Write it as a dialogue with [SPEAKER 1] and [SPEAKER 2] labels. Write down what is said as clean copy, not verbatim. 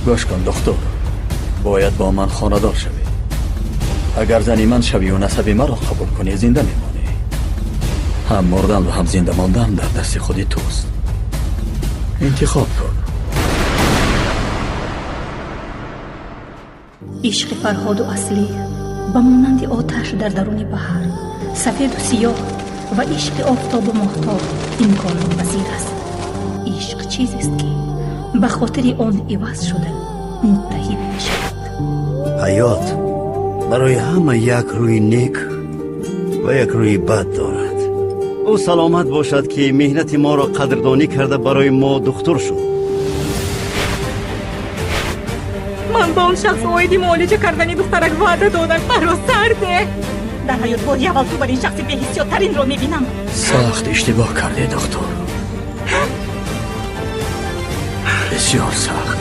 [SPEAKER 1] گوش کن دختر، باید با من خاندار شوی. اگر زنی من شوی و نسب مرا قبول کنی زنده میمانی. هم مردن و هم زنده ماندن در دست خودی توست. انتخاب کن.
[SPEAKER 2] عشق فرهاد و اصلی به مانند آتش در درون بحر، سفید و سیاه و عشق آفتاب و ماهتاب امکان پذیر است. عشق چیزی است که به خاطر آن عوض شده متحد می شود.
[SPEAKER 3] حیات برای همه یک روی نیک و یک روی بد دارد. او سلامت باشد که مهنت ما را قدردانی کرده برای ما دکتر شد.
[SPEAKER 4] من با اون شخص اویدی معالجه کردنی دخترک وعده دادم. برا سرده. در حیات باری اول تو برای شخص به‌حیثیت ترین رو میبینم.
[SPEAKER 1] سخت اشتباه کرده دکتر، بسیار سخت.